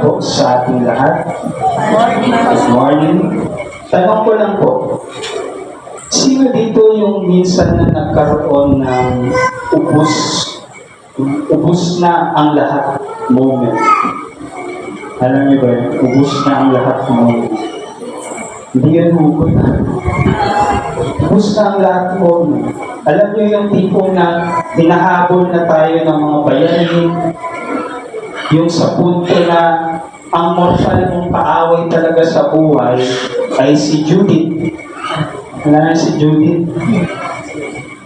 po sa ating lahat. Good morning. Tanong ko lang po, sino dito yung minsan na nagkaroon ng ubus na ang lahat moment? Alam niyo ba, ubus na ang lahat moment. Hindi yan ubus na. Ubus na ang lahat moment. Alam niyo yung tipo na hinahabol na tayo ng mga bayanin, yung sa punto na ang mortal mong kaaway talaga sa buhay ay si Judith. Wala na si Judith.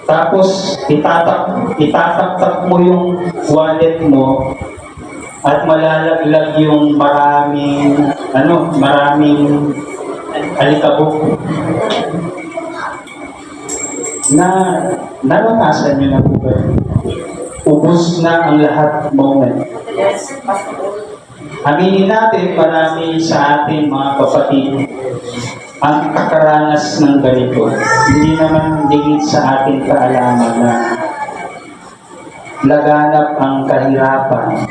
Tapos, itatak mo yung wallet mo at malalaglag yung maraming alikabok. Naranasan nyo na po ba? Ubus na ang lahat moment. Yes, Aminin natin, marami sa ating mga kapatid ang kakaranas ng ganito. Hindi naman digit sa ating kaalaman na laganap ang kahirapan.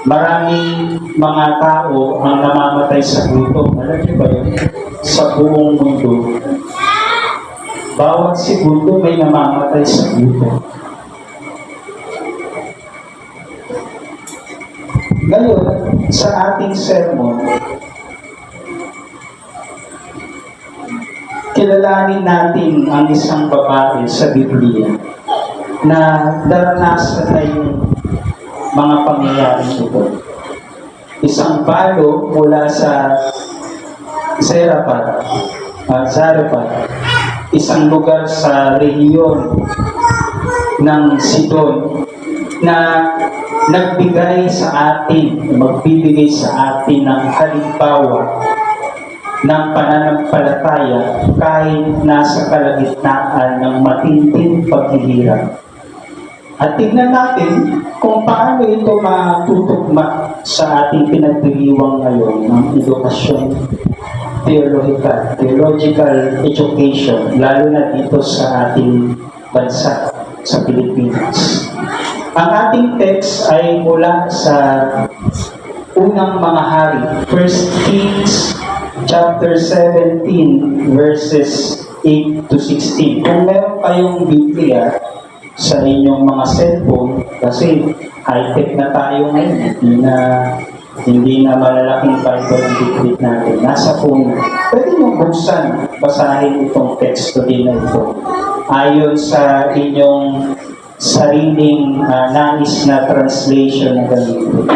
Maraming mga tao ang namamatay sa gutom. Alam niyo ba yun? Sa buong mundo. Bawat segundo may namamatay sa gutom. Ngayon, sa ating sermon, kilalanin natin ang isang babae sa Biblia na naranasan na yung mga pangyayaring ito. Isang balo mula sa Zarephath, isang lugar sa rehiyon ng Sidon na magbibigay sa atin ng halimbawa ng pananampalataya kahit nasa kalagitnaan ng matinding paghihirap. At tignan natin kung paano ito matutugma sa ating pinagdiriwang ngayon ng edukasyon, theological education, lalo na dito sa ating bansa, sa Pilipinas. Ang ating text ay mula sa unang mga hari, 1 Kings chapter 17 verses 8 to 16. Kung meron kayong Biblia sa inyong mga cellphone, kasi high-tech na tayo ngayon, hindi na malalaking Bible ang Biblia natin. Nasa phone, pwede nyo buksan, basahin itong teksto din na ito. Ayon sa inyong sariling nais na translation na ganito.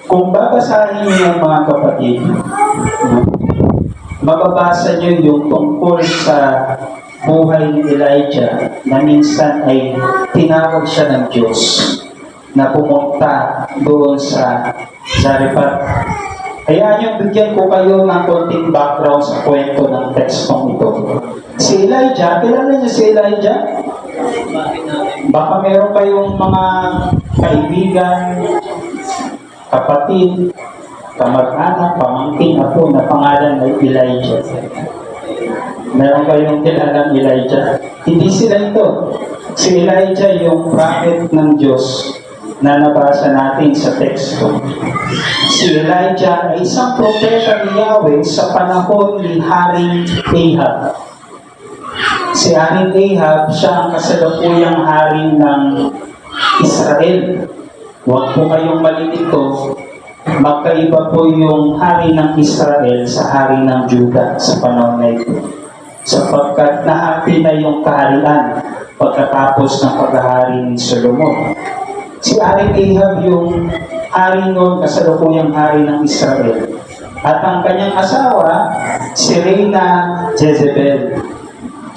Kung babasahin niyo yung mga kapatid, mababasa niyo yung tungkol sa buhay ni Elijah na minsan ay tinawag siya ng Diyos na pumunta doon sa Zarephath. Kaya yung bigyan ko kayo ng konting background sa kwento ng tekstong ito. Si Elijah, kilala niyo si Elijah? Baka meron kayong mga kaibigan, kapatid, kamag-anak, pamangkin, apo na pangalan ay Elijah. Meron kayong kilalang Elijah? Hindi sila ito. Si Elijah yung prophet ng Diyos na nabasa natin sa teksto. Si Elijah ay isang propeta ni Yahweh sa panahon ni Haring Ahab. Si Haring Ahab, siya ang kasalukuyang hari ng Israel. Huwag po kayong malilito, magkaiba po yung hari ng Israel sa hari ng Juda sa panahon na ito. Sapagkat nahati na yung kaharian pagkatapos ng paghahari ni Solomon. Si Haring Ahab yung hari noon, kasalukuyang hari ng Israel. At ang kanyang asawa, si Reyna Jezebel.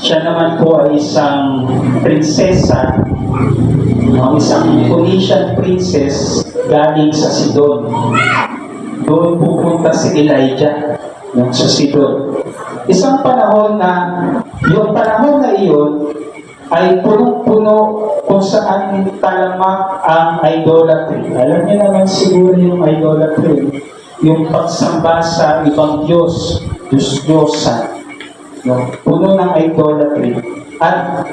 Siya naman po ay isang prinsesa, isang Phoenician princess galing sa Sidon. Doon pupunta si Elijah sa Sidon. Isang panahon na, yung panahon na iyon ay punong-puno kung saan talamak ang idolatry. Alam niyo naman siguro yung idolatry, yung pagsamba sa ibang Diyos, Diyos-Diyosan. No? Puno ng idolatry. At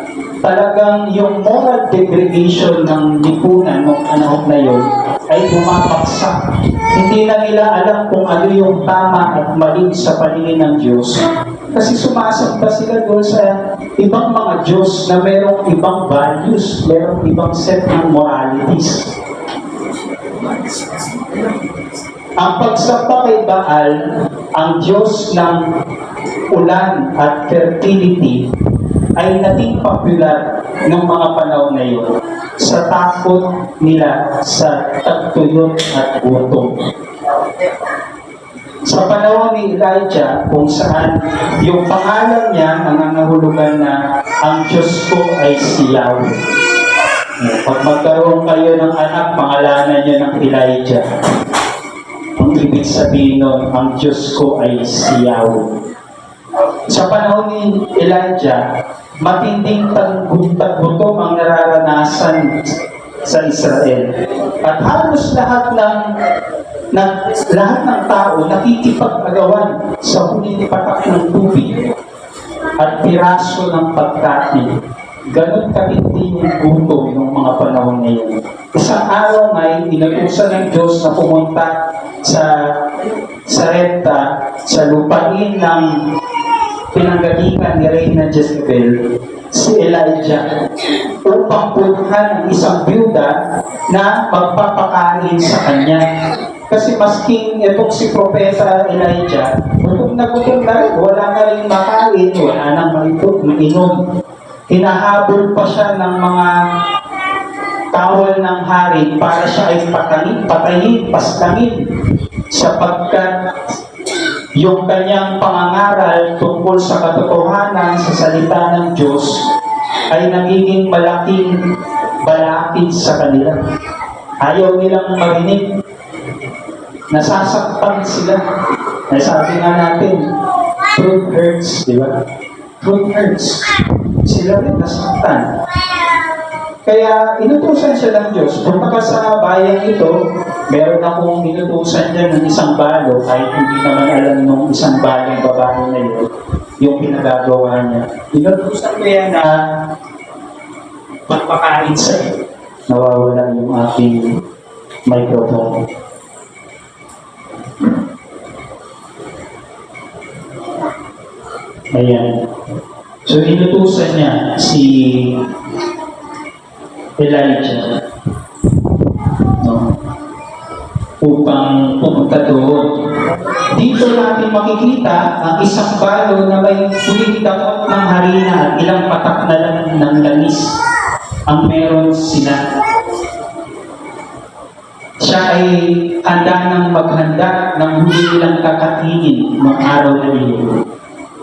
talagang yung moral degradation ng lipunan noong panahon na yun ay bumabagsak. Hindi na nila alam kung ano yung tama at mali sa paningin ng Diyos. Kasi sumasamba sila doon sa ibang mga Diyos na mayroong ibang values, mayroong ibang set ng moralities. Ang pagsamba kay Baal, ang Diyos ng ulan at fertility, ay naging popular ng mga panahon na yun sa takot nila sa tagtuyot at gutom. Sa panahon ni Elijah, kung saan yung pangalan niya ang nangangahulugan na ang Diyos ko ay si Yahweh. Pag magkaroon kayo ng anak, pangalanan niyo ng Elijah. Ang ibig sabihin nun, ang Diyos ko ay si Yahweh. Sa panahon ni Elijah, matinding taggutom ang nararanasan sa Israel. At halos lahat ng tao nakikipag-agawan sa huling patak ng tubig at piraso ng pagkain. Ganon katindi yung gutom ng mga panahon ngayon. Isang araw ngay, inutusan ng Diyos na pumunta sa Sarepta, sa lupain ng pinanggalingan ni Reyna Jezebel, si Elijah, upang punhan ang isang byuda na magpapakain sa kanya. Kasi masking itong si Propeta Elijah, gutom na rin, wala na rin makain, wala nang mainom. Hinahabol pa siya ng mga kawal ng hari para siya ay patayin, pastangin, sapagkat yung kanyang pangangaral tungkol sa katotohanan sa salita ng Diyos ay nagiging malaking balakid sa kanila. Ayaw nilang marinig. Nasasaktan sila. Nasabi nga natin, truth hurts, di ba? Truth hurts. Sila rin nasaktan. Kaya inutusan siya ng Diyos. Punta ka sa bayan ito, meron akong inutusan dyan ng isang balo, kahit hindi naman alam nung isang balong babae na yun, yung pinagagawa niya. Inutusan ko yan na magpakain sa'yo. Nawawala yung aking microphone. Ayan. So, inutusan niya si Elijah, no, upang pumunta doon. Dito natin makikita ang isang balo na may huling damot ng harina at ilang patak na lang ng langis ang meron sila. Siya ay handa ng maghanda ng huli nilang kakainin ng araw na iyon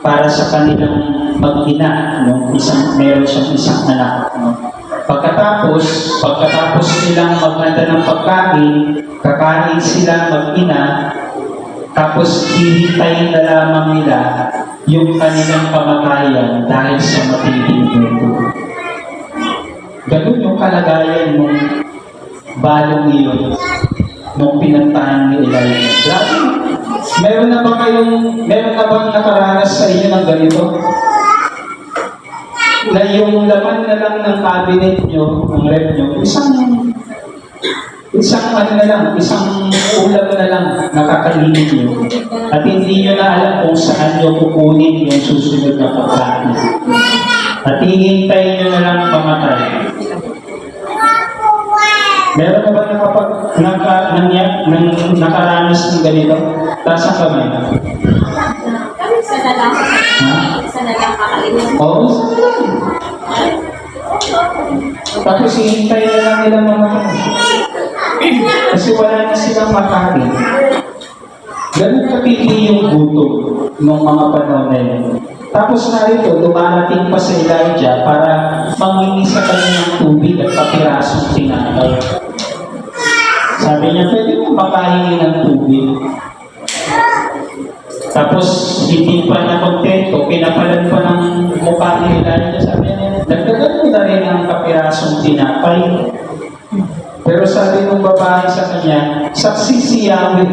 para sa kanilang mag-ina, no? Meron siyang isang anak. No? Pagkatapos nilang maghanda ng pagkain, kakain sila mag-ina, tapos hihintayin na lamang nila yung kanilang kamatayan dahil sa matinding gutom. Ganun yung kalagayan ng balong iyon nung pinantahan ni Elijah. Grabe. Meron na bang nakaranas sa inyo ng ganito? Na yung laman na lang ng cabinet nyo, ng rep nyo, isang ulam na lang nakakainin nyo. At hindi nyo na alam kung saan nyo kukunin yung susunod na pagkain. At hihintayin nyo na lang pamatay. Meron na ba nakaranas ng ganito? Taas ang kamay. Isa na lang. Isa na lang kakainin. Oo, isa na lang. Tapos hihintayin na lang nila mamatay. Kasi wala na silang makain. Ganun kapili yung gutom ng mga panahon na yun. Tapos narito, dumarating pa sa Elijah para mangingi sa kanya ng tubig at papirasong tinapay. Sabi niya, pwede mo makahingi ng tubig. Tapos, hindi pa na kontento, pinapalan pa ng mukha ni Elijah. Sabi niya, dagdagan mo na rin ang kapirasong tinapay. Pero sabi ng babae sa kanya, saksi si Yahweh,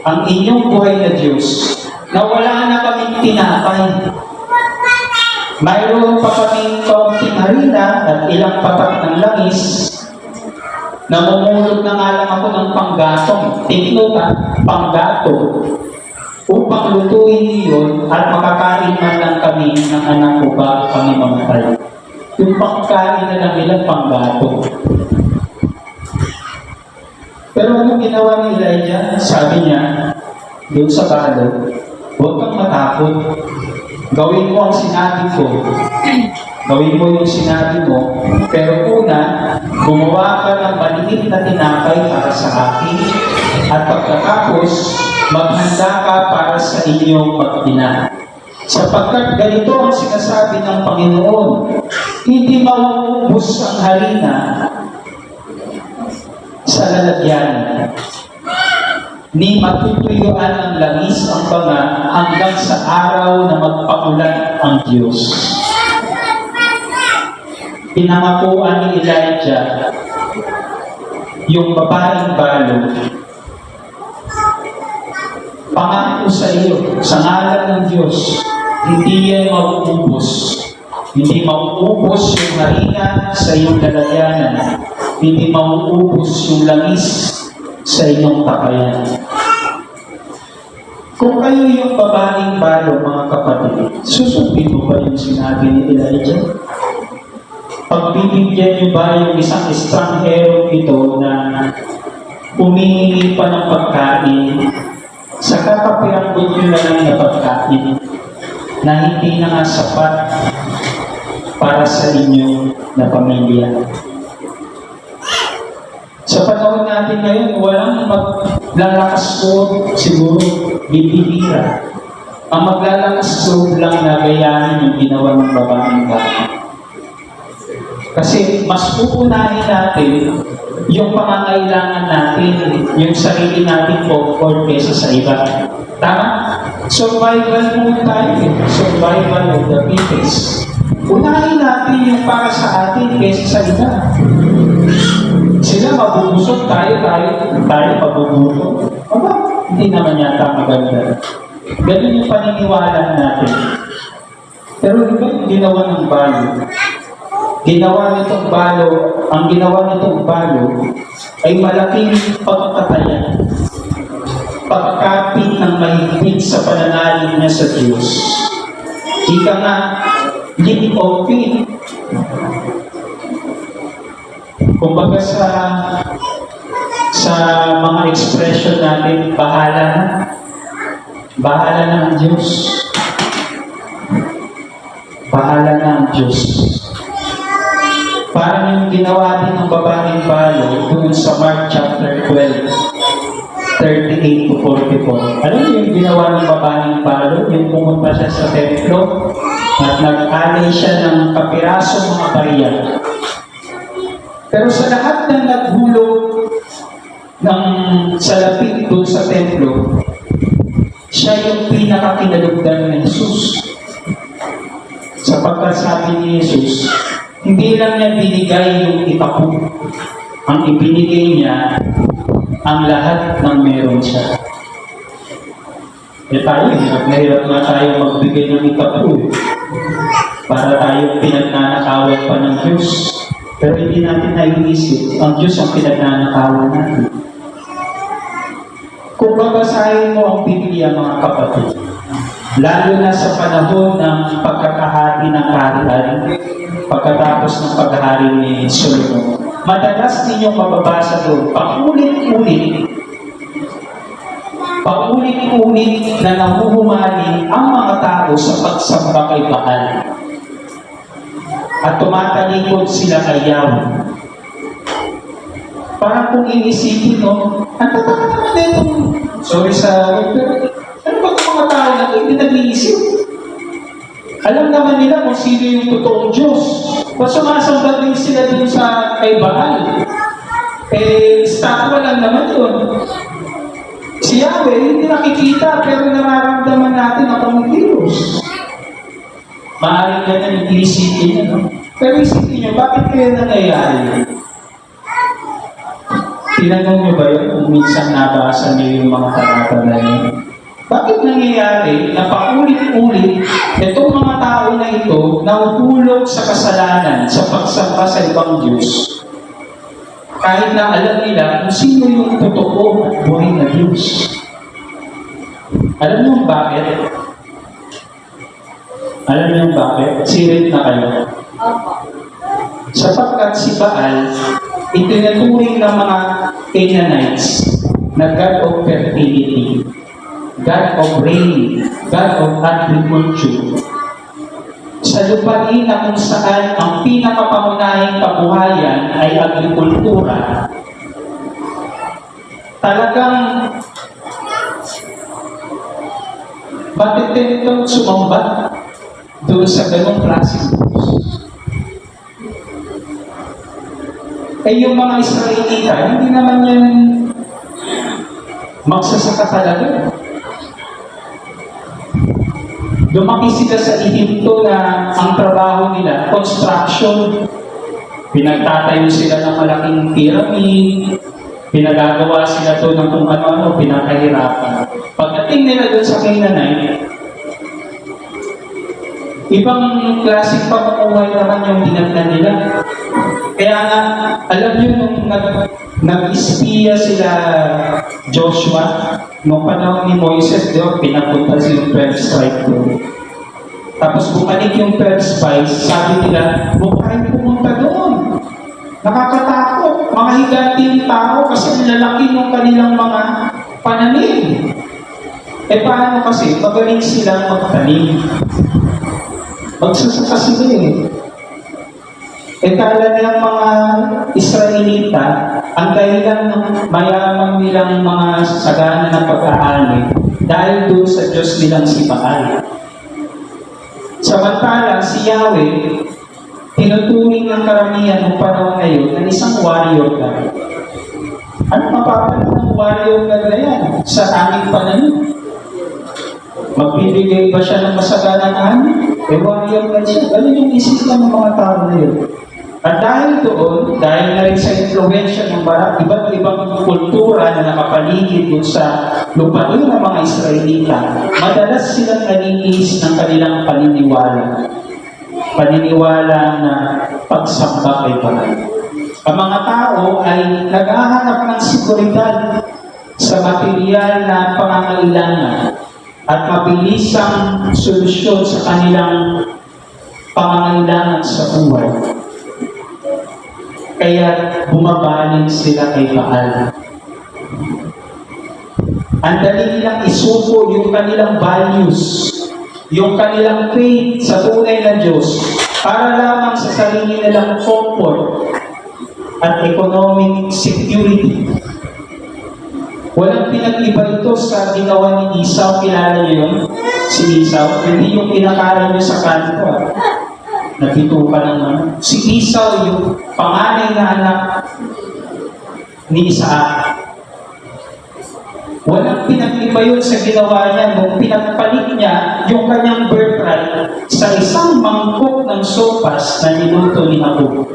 ang inyong buhay na Diyos, na wala na kaming tinapay. Mayroon pa kaming kaunting harina at ilang patak ng langis. Namumulot na nga lang ako ng panggatong. Tingnan ka, panggatong. Upang lutuin yun at makakain man lang kami ng anak ko bago kami mamatay. Yung pangkain na lang nilang panggatong. Pero ano ginawa ni Elijah? Sabi niya, doon sa balo, huwag kang matakot. Gawin mo ang sinabi ko. Gawin mo yung sinabi mo. Pero una, gumawa ka ng maliit na tinapay para sa akin. At pagkatapos, maghanda ka para sa inyong mag-ina. Sapagkat ganito ang sinasabi ng Panginoon, hindi mauubos ang harina sa lalagyan, ni matutuyuan ng langis ang banga hanggang sa araw na magpakulat ang Diyos. Pinangakuan ni Elijah yung babaeng balo. Pangako sa iyo, sa ngalan ng Diyos, hindi yan mauubos. Hindi mauubos yung harina sa iyong lalagyanan. Hindi mauubos yung langis sa inyong tapayan. Kung kayo yung babaeng balo, mga kapatid, susundin mo ba yung sinabi ni Elijah? Pagbibigyan niyo ba yung isang estranghero ito na humihingi pa ng pagkain, sa kakapiranggot niyo na lang na pagkain na hindi na nga sapat para sa inyo na pamilya? Sa panahon natin ngayon, walang maglalakas loob, siguro bibihira. Ang maglalakas loob lang na gayahin yung ginawa ng babaeng bata. Kasi mas uunahin natin yung pangangailangan natin, yung sarili natin comfort kesa sa iba. Tama? Survival mode tayo. Survival of the fittest. Unahin natin yung para sa atin kesa sa iba. Sila mabubusog, tayo mabubusog. Aba, hindi naman yata maganda. Ganun yung paniniwala natin. Pero di ba yung ginawa ng balo? Ang ginawa nitong balo ay malaking pagtataya. Pagkapit ng mahigpit sa pananalig niya sa Diyos. Ika nga, live of faith. Kumbaga sa mga expression natin, bahala na. Bahala na ang Diyos. Bahala na ang Diyos. Parang yung ginawa din ng babaeng balo doon sa Mark chapter 12, 38 to 44. Alam niyo yung ginawa ng babaeng balo? Yung pumunta siya sa templo at nag-alay siya ng kapiraso mga bariya. Pero sa lahat ng naghulog ng salapit doon sa templo, siya yung pinakakinalugdan ng Jesus. Sapagkat sabi ni Jesus, hindi lang niya binigay yung ikapu. Ang ibinigay niya, ang lahat ng meron siya. Tayo, hirap na tayo magbigay ng ikapu. Para tayo pinagnanakawan pa ng Diyos. Pero hindi natin naiisip, ang Diyos ang pinagnanakawan natin. Kung babasahin mo ang Biblia, mga kapatid, lalo na sa panahon ng pagkakahari ng kaharian, pagkatapos ng paghahari ni Solomon, madalas ninyong mababasa doon, paulit-ulit na nahuhumali ang mga tao sa pagsamba kay Baal. At tumatalikod sila kay Yahweh. Parang kung iisipin, no? Ang tataka naman dito. Sorry sa pero ano ba itong mga tao na hindi nag-iisip? Alam naman nila kung sino yung totoong Diyos. Kung sumasamba din sila dun sa kay Baal, statwa lang naman yun. Si Yahweh, hindi nakikita, pero nararamdaman natin ang pangkilos. Maaaring na yung isipin niya, no? Pero isipin niyo, bakit kaya nangyayari? Tinanong niyo ba yun kung minsan nabasa niyo yung mga talata na yun? Bakit nangyayari na paulit-ulit itong mga tao na ito nahuhulog sa kasalanan, sa pagsamba sa ibang Diyos? Kahit na alam nila kung sino yung totoo at buhay na Diyos. Alam niyo bakit? Alam niyo bakit? Sirit na kayo. Opo. Sapagkat si Baal, itinuturing ng mga Canaanites na God of fertility, God of rain, God of agriculture. Sa lupain na kung saan ang pinakapangunahing kabuhayan ay agrikultura, talagang matitentong sumamba doon sa ganong klaseng Diyos. Eh yung mga Israelita, hindi naman yan magsasaka talaga. Lumaki sila sa Ehipto na ang trabaho nila, construction. Pinagtatayo sila ng malaking pyramid, pinagagawa sila doon ng kung ano-ano, pinakahirapan. Pagdating nila doon sa Canaanite, ibang klaseng pamumuhay naman yung dinagnan nila. Kaya nga, alam niyo nung nag-espiya sila Joshua, nung panahon ni Moises, pinapunta silang 12 tribe doon. Tapos bumalik yung 12 spies, sabi nila, huwag kayo pumunta doon. Nakakatakot. Mga higanting tao kasi lalaki ng kanilang mga pananim. Eh paano kasi? Magaling silang magtanim. Magsasaka sila eh. E kala nilang mga Israelita, ang dahilan ng mayaman nilang mga sagana ng pag-aani dahil doon sa Diyos nilang si Baal. Samantala, si Yahweh, tinuturing ng karamihan ng panahon ngayon na isang warrior God. Ano mapapanood ng warrior God na yan sa aming panahon? Magbibigay ba siya ng masaganang ani? Eh, warrior God siya. Ganun yung isipan ng mga tao na yun. At dahil doon, dahil na rin sa influensya ng iba't ibang kultura na nakapaligid doon sa lupain ng mga Israelita, madalas silang naninis ng kanilang paniniwala. Paniniwala na pagsamba kay Baal. Ang mga tao ay naghahanap ng seguridad sa material na pangangailangan at mabilisang solusyon sa kanilang pangangailangan sa buhay. Kaya bumabaling sila kay Baal. Ang dali nilang isuko yung kanilang values, yung kanilang faith sa tunay na Diyos para lamang sa sarili nilang comfort at economic security. Walang pinag-iba ito sa ginawa ni Esau. Kilala niyo yun? Si Esau. Hindi yung pinakaran niyo sa kanto. Nagpitukan ng ano. Si Esau yung panganay na anak ni Isaac. Walang pinag-iba yun sa ginawa niya nung pinagpalit niya yung kanyang birthright sa isang mangkok ng sopas na niluto ni Jacob.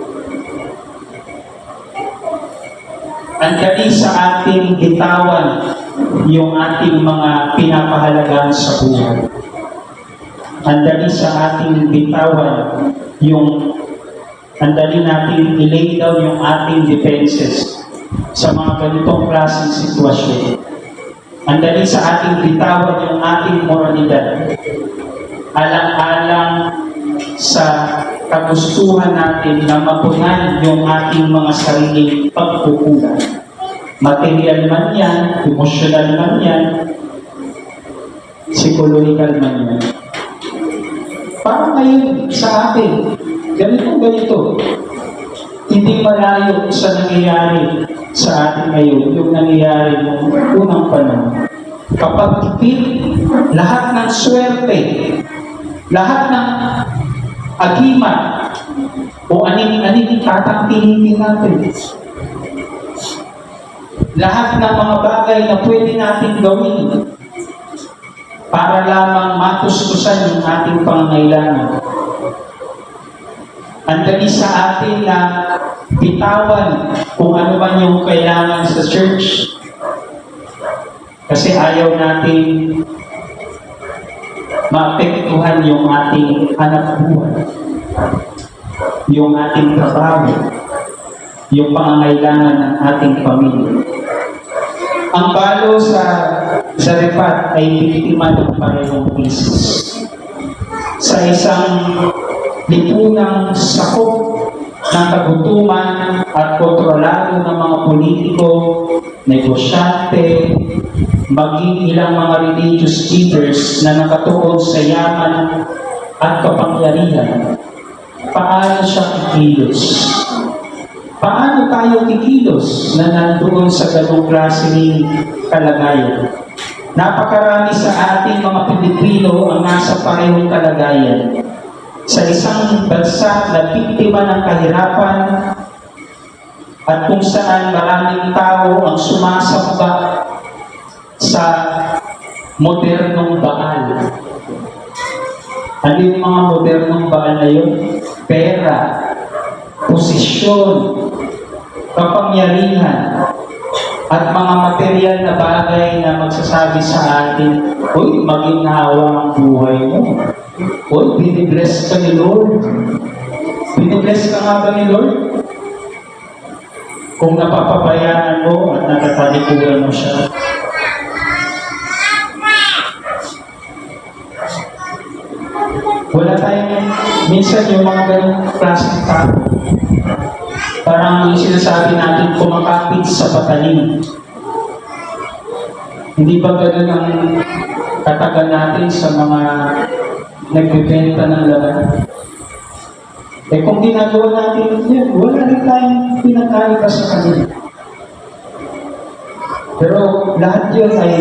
Ang dali sa ating bitawan yung ating mga pinapahalagahan sa buhay. Ang dali sa ating bitawan yung ang dali natin i-lay down yung ating defenses sa mga ganitong klaseng sitwasyon. Ang dali sa ating bitawan yung ating moralidad. Alang-alang sa kagustuhan natin na mapunan yung ating mga sariling pagkukulang. Material man yan, emotional man yan, psychological man yan. Parang ngayon sa atin, ganito. Hindi malayo sa nangyayari sa atin ngayon, yung nangyayari ng unang panahon. Kapag ipit, lahat ng swerte, lahat ng agimat, o aning tatangkilikin natin. Lahat ng mga bagay na pwede natin gawin para lamang matustusan yung ating pangangailangan. Ang dali sa atin na bitawan kung ano man yung kailangan sa church. Kasi ayaw natin maapektuhan yung ating anak buhay, yung ating trabaho, yung pangangailangan ng ating pamilya. Ang balo sa Zarephath ay biktima ng parehong krisis. Sa isang lipunang sakop ng kagutuman at kontrolado ng mga politiko, negosyante, maging ilang mga religious leaders na nakatuon sa yaman at kapangyarihan, paano siya kikilos? Paano tayo kikilos na nandoon sa ganong klase ng kalagayan? Napakarami sa ating mga Pilipino ang nasa parehong kalagayan. Sa isang bansa na biktima ng kahirapan at kung saan maraming tao ang sumasamba sa modernong Baal. Ano yung mga modernong Baal na yun? Pera, posisyon, kapangyarihan, at mga material na bagay na magsasabi sa atin, uy, maging hawa ang buhay mo. Uy, binibless ka ni Lord. Binibless ka nga ba ni Lord? Kung napapabayaan mo at natatalikuran mo siya. Wala tayong, minsan yung mga ganong klaseng tao, parang yung sinasabi natin kumakapit sa patalim. Hindi ba ganun ang katagan natin sa mga nagbibenta ng laman? Eh kung ginagawa natin yan, wala rin tayong pinakaiba sa kanila. Pero lahat yun ay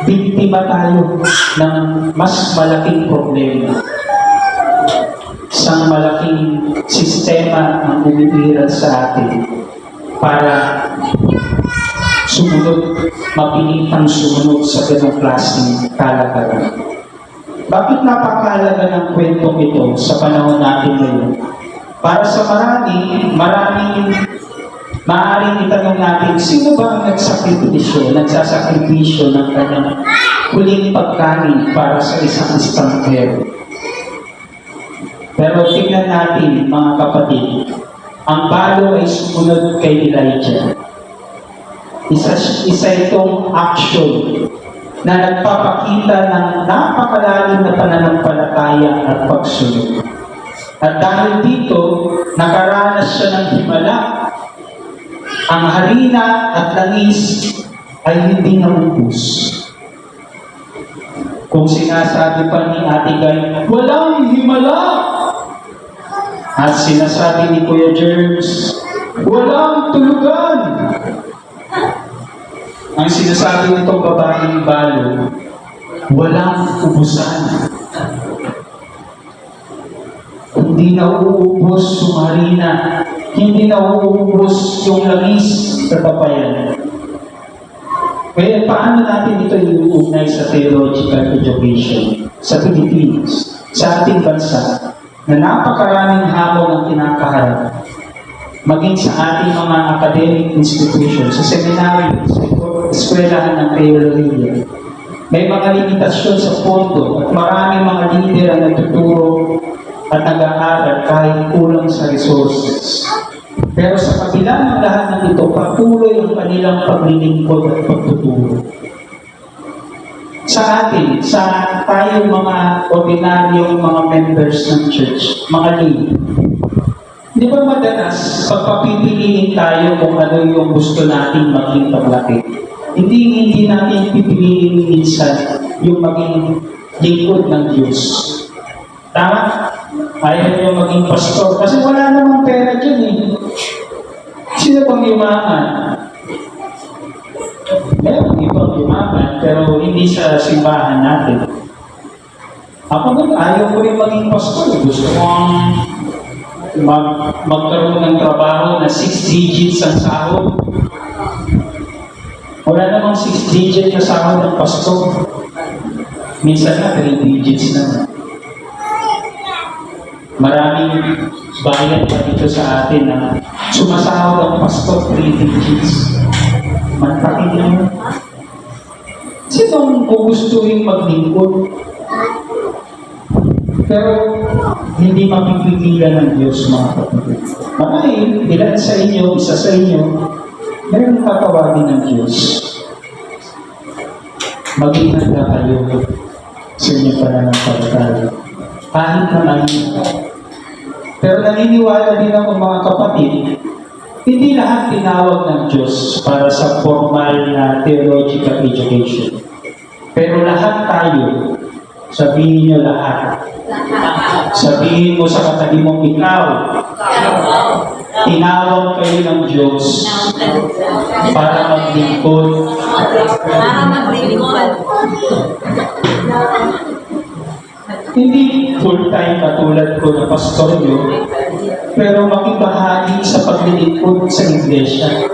biktima tayo ng mas malaking problema. Isang malaking sistema ang umiiral sa atin para sumunod, mapilitang sumunod sa ganong klaseng kalagayan. Bakit napakahalaga ng kwentong ito sa panahon natin ngayon? Para sa maraming maaaring itanong natin, sino ba ang nagsasakripisyo ng kanyang huling pagkain para sa isang estanghero? Pero tingnan natin, mga kapatid, ang balo ay sumunod kay Elijah. Isa itong action na nagpapakita ng napakalalim na pananampalataya at pagsunod. At dahil dito, nakaranas siya ng himala. Ang harina at langis ay hindi naubos. Kung sinasabi pa ni Ate Guy, walang himala! At sinasabi ni Kuya Germs, walang tulugan! Ang sinasabi nitong babaeng balo, walang ubusan. Hindi nauubos yung harina, hindi nauubos yung langis sa papayan. Kaya paano natin ito iuugnay sa theological education sa Pilipinas, sa ating bansa, na napakaraming hamon ang kinakaharap, maging sa ating mga academic institutions, sa seminary, sa eskwelahan ng teolohiya. May mga limitasyon sa pondo at maraming mga leader ang nagtuturo at nag-aaral kahit kulang sa resources. Pero sa kabila ng lahat ng ito, patuloy ang kanilang paglilingkod at pagtuturo. Sa atin, sa tayong mga ordinaryong mga members ng church, mga lay, di ba madalas, pagpapipiliin tayo kung ano yung gusto natin maging paglaki? Hindi natin pipiliin minsan yung maging lingkod ng Diyos. Tama? Ayaw nyo maging pastor kasi wala namang pera dyan eh. Sino pang yumaman? Meron ibang yumaman pero hindi sa simbahan natin. Ako nun, ayaw ko rin maging pastor. Gusto kong magkaroon ng trabaho na 6 digits ang sahod. Wala namang 6 digits na sahod ng pastor. Minsan na 3 digits na. Maraming bayan pa dito sa atin na sumasahod ang pastor 3 digits. Mantakin lang. bang gugustuhin maglingkod? Pero hindi mapipigilan ng Diyos, mga kapatid. Marahil, ilan sa inyo, isa sa inyo, meron tatawagin ng Diyos. Maging handa kayo sa inyong pananampalataya. Kahit naman. Pero naniniwala din ako, mga kapatid, hindi lahat tinawag ng Diyos para sa formal na theological education. Pero lahat tayo, sabihin nyo lahat. Sabihin mo sa katabi mong ikaw, tinawag kayo ng Diyos para maglingkod. Para maglingkod. Hindi full-time katulad ko na pastor nyo, pero makibahagi sa paglilingkod sa iglesia.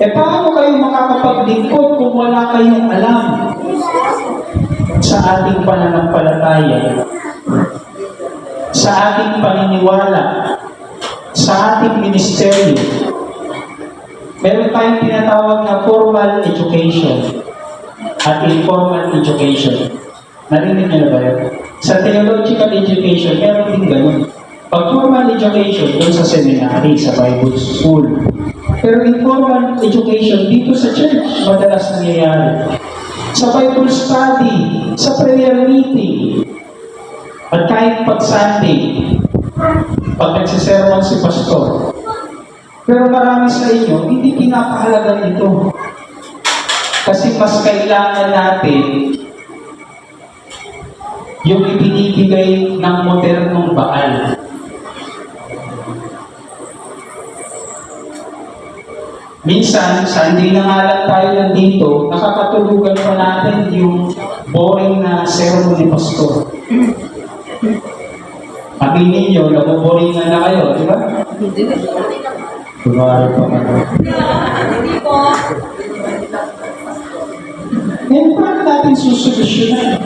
Paano kayo makakapaglingkod kung wala kayong alam sa ating pananampalataya, sa ating paniniwala, sa ating ministeryo? Meron tayong tinatawag na formal education at informal education. Narinig niyo na ba yun? Sa theological education, meron din ganun. Pag formal education, doon sa seminary, sa Bible school. Pero informal education, dito sa church, madalas nangyayari. Sa Bible study, sa prayer meeting, at kahit pag Sunday, pag nagsisermon si pastor. Pero marami sa inyo, hindi pinapahalagan ito. Kasi mas kailangan natin yung ibinibigay ng modernong baal. Minsan, Sunday na nga lang tayo nandito, nakakatulugan pa natin yung boring na sermon ni pastor. Aminin nyo, nabuboring na kayo, di ba? Kumari pa kayo. Hindi po. Paano natin susolusyonan?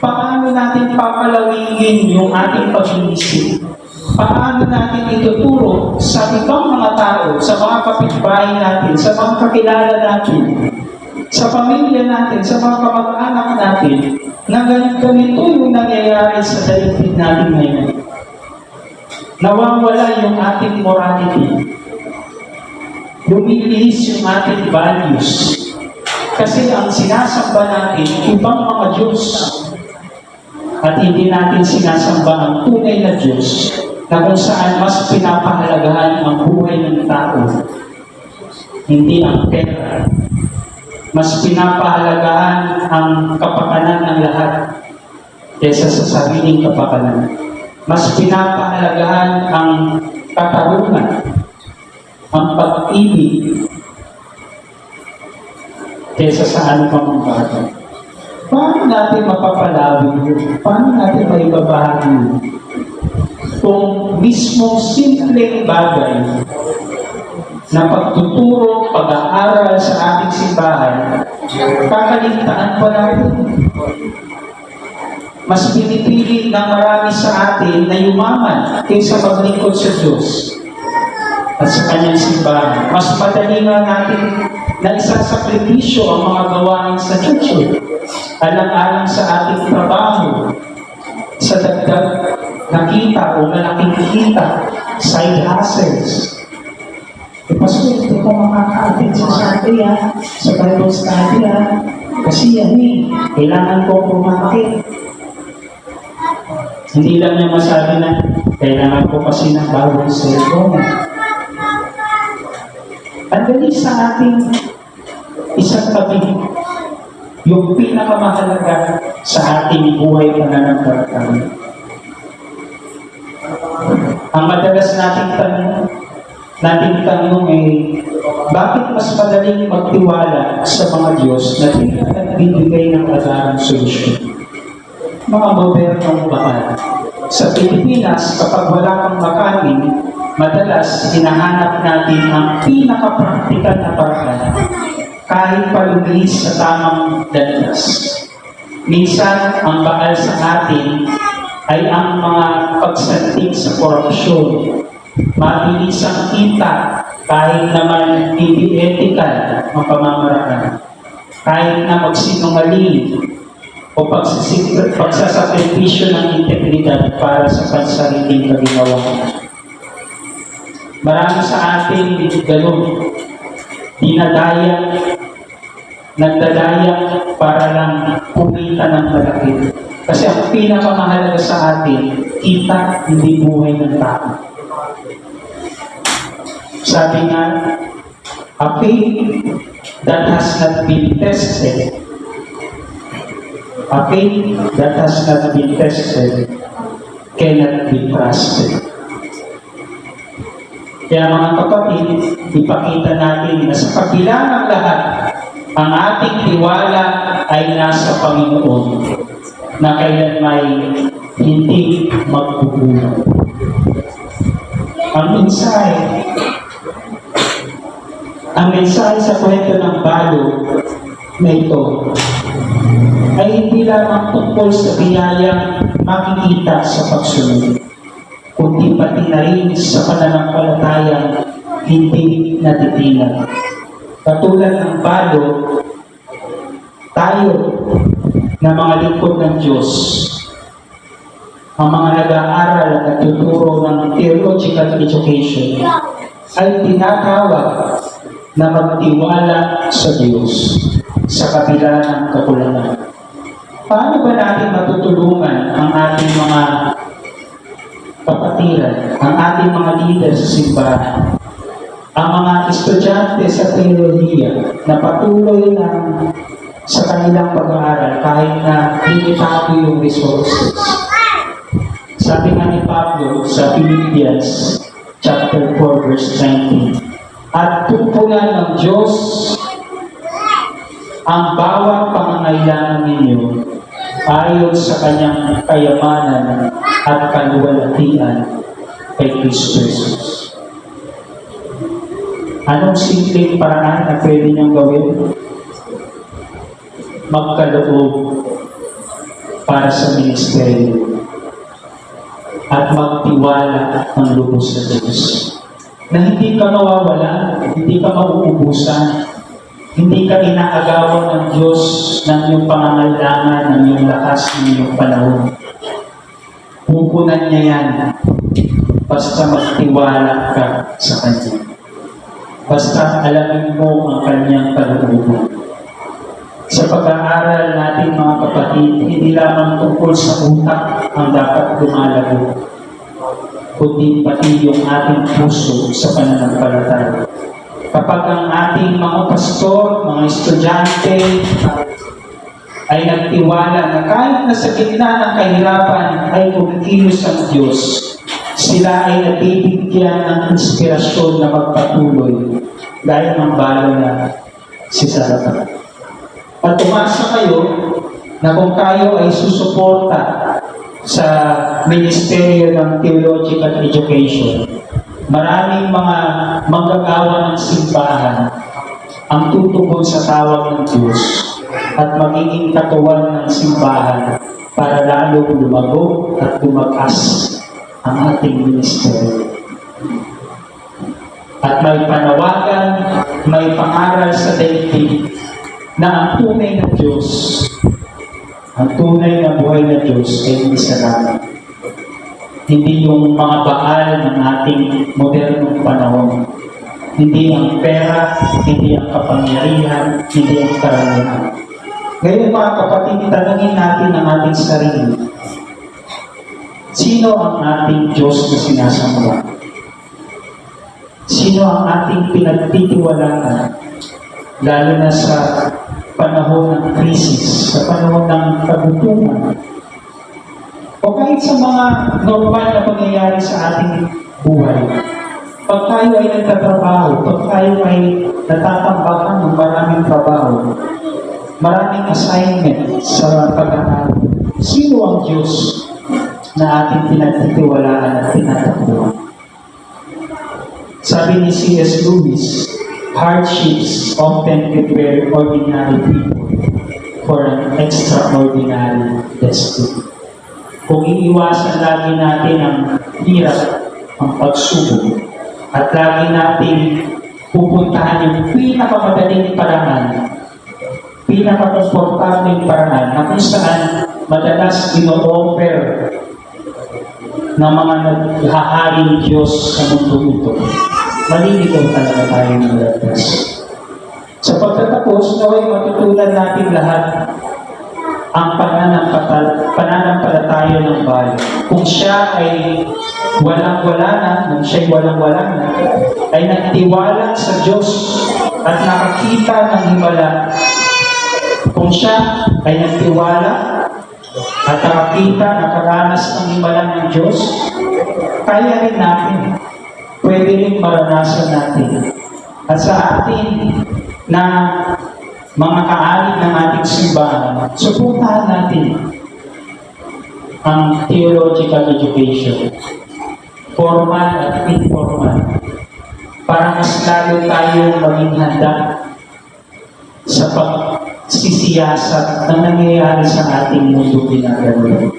Paano natin papalawigin yung ating pag-iisip? Paano natin ituturo sa ibang mga tao, sa mga kapitbahay natin, sa mga kakilala natin, sa pamilya natin, sa mga kamag-anak natin, na ganito yung nangyayari sa daigdig natin ngayon? Nawawala yung ating morality. Lumiliis yung ating values. Kasi ang sinasamba natin, ibang mga Diyos. At hindi natin sinasamba ang tunay na Diyos na kung saan mas pinapahalagahan ang buhay ng tao. Hindi ang pera. Mas pinapahalagahan ang kapakanan ng lahat kaysa sa sariling kapakanan. Mas pinapahalagahan ang katarungan, ang pag-ibig, kaysa sa anumang bagay. Paano natin mapapalawin yun? Paano natin maibabahagi yun? Kung mismong simpleng bagay na pagtuturo, pag-aaral sa ating simbahan, kakaligtaan pa natin. Mas pinipili ng marami sa atin na yumaman kaysa maglingkod sa Diyos at sa kanyang simbahan. Mas madali nga natin na isasakripisyo ang mga gawain sa church. Alang-alang sa ating trabaho, sa dagdag na kita o malaking kita, side hustles. Pastor, ito ko makaka-attend sa Sunday sa Bible study kasi yan kailangan ko pumakit. Hindi lang niya masabi na kailangan ko kasi ng bagong cellphone. Ang dali sa ating isang tabi, yung pinakamahalaga sa ating buhay pananampalataya. Ang madalas nating tanong ay, bakit mas madaling magtiwala sa mga Diyos na tila nagbibigay ng agarang solusyon? Mga modernong bakal. Sa Pilipinas, kapag wala kang makain, madalas hinahanap natin ang pinaka-praktikal na paraan kahit palumilis sa tamang danas. Minsan, ang bakal sa atin ay ang mga pagsantig sa korupsyon. Mabilis ang kita kahit naman hindi ethical ang pamamaraan. kahit na magsinungaling o pagsasakripisyo ng integridad para sa pansariling kaginawahan. Marami sa atin ganun, nagdadayang para lang kumita ng malaki. Kasi ang pinakamahalaga sa atin, kita, hindi buhay ng tao. Sabi nga, a faith that has not been tested, a faith that has not been tested cannot be trusted. Kaya mga kapatid, ipakita natin na sa kabila ng lahat, ang ating tiwala ay nasa Panginoon na kailan may hindi magbubulang. Ang mensahe sa kwento ng balo na ito ay hindi lamang tungkol sa biyayang makikita sa pagsunod, kundi pati na rin sa pananampalatayang hindi natitinag. Katulad ng balo, tayo na mga lingkod ng Diyos, ang mga nag-aaral at nagtuturo ng theological education, ay tinatawag na magtiwala sa Diyos sa kabila ng kakulangan. Paano ba natin matutulungan ang ating mga kapatiran, ang ating mga leader sa simbahan, ang mga estudyante sa teolohiya na patuloy na sa kanilang pag-aaral kahit na limitado yung resources? Sabi nga ni Pablo sa Philippians chapter 4 verse 19, at tungkulan ng Diyos ang bawat pangangailangan ninyo ayon sa kanyang kayamanan at kaluwalhatian kay Kristo Jesus. Anong simpleng paraan na pwede niyong gawin? Magkaloob para sa ministeryo at magtiwala ng lubos sa Diyos. Na hindi ka mawawala, hindi ka mauubusan, hindi ka inaagawan ng Diyos ng iyong pangangailangan, ng iyong lakas, ng iyong panahon. Pupunan niya yan basta magtiwala ka sa Kanya. Basta alamin mo ang Kanyang kalooban. Sa pag-aaral natin mga kapatid, hindi lamang tungkol sa utak ang dapat lumalago, kundi pati yung ating puso sa pananampalataya. Kapag ang ating mga pastor, mga estudyante ay nagtiwala na kahit nasa gitna ng kahirapan ay kumikilos ang Diyos, sila ay nabibigyan ng inspirasyon na magpatuloy gaya ng balo na si Sarah. At umasa kayo na kung kayo ay susuporta sa Ministeryo ng Theological Education, maraming mga manggagawa ng simbahan ang tutugon sa tawag ng Diyos at magiging katuwang ng simbahan para lalong lumago at lumakas ang ating ministeryo. At may panawagan, may pangaral sa daigdig na ang tunay na Diyos, ang tunay na buhay na Diyos ay isa lang. Hindi yung mga baal ng ating modernong panahon. Hindi ang pera, hindi ang kapangyarihan, hindi ang karamihan. Ngayon mga kapatid, itanungin natin ang ating sarili. Sino ang ating Diyos na sinasamba? Sino ang ating pinagtitiwalaan? Lalo na sa panahon ng krisis, sa panahon ng kagutuman, o kahit sa mga normal na pangyayari sa ating buhay. Pag tayo ay nagtatrabaho, pag tayo ay natatambakan ng maraming trabaho, maraming assignment sa pag-aaral, sino ang Diyos na ating pinagtitiwalaan at tinatakbuhan? Sabi ni C.S. Lewis, hardships often prepare ordinary people for an extraordinary destiny. Kung iiwasan lagi natin ang hirap, ang pagsubok, at lagi natin pupuntahan yung pinakamadaling paraan, pinaka-komportabling paraan na kung saan madalas ino-offer ng mga naghaharing Diyos sa mundo ito. Maliligaw talaga tayo ng landas. Sa pagtatapos, naway matutunan natin lahat ang pananampalataya ng bayan. Kung siya ay walang-wala na, kung siya'y walang-wala na, ay nagtiwala sa Diyos at nakakita ng himala. Kung siya ay nagtiwala at nakakita, nakaranas ng himala ng Diyos, kaya rin natin. Pwede rin maranasan natin. At sa atin na mga kaalit ng ating simbahan, suportahan natin ang theological education, formal at informal, para mas lalo tayo maging handa sa pagsisiyasat na nangyayari sa ating mundo pinagano.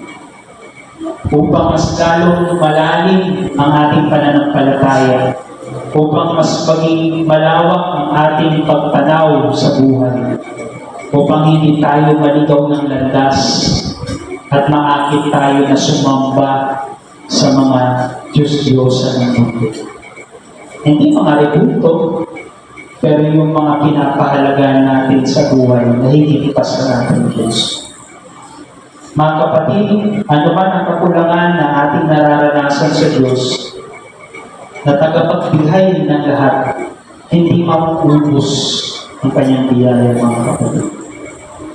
Upang mas lalong malalim ang ating pananampalataya, upang mas maging malawak ang ating pagpanaw sa buhay, upang hindi tayo maligaw ng landas at maakit tayo na sumamba sa mga Diyos-Diyosan ng mundo. Hindi mga rebuto, pero yung mga pinapahalagaan natin sa buhay na higit pa sa ating Diyos. Mga kapatid, ano man ang kakulangan na ating nararanasan sa Diyos, na tagapagbigay ng lahat, hindi mauubos ang kanyang biyaya, mga kapatid.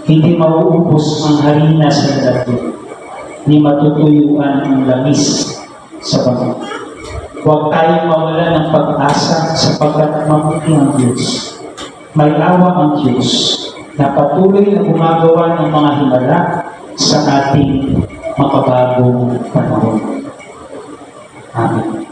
Hindi mauubos ang harina sa dagat, ni matutuyuan ang lamis sa bango. Huwag tayong mawala ng pag-asa sapagkat mabuti ang Diyos. May awa ang Diyos na patuloy na gumagawa ng mga himala sa ating makabagong panahon. Amen.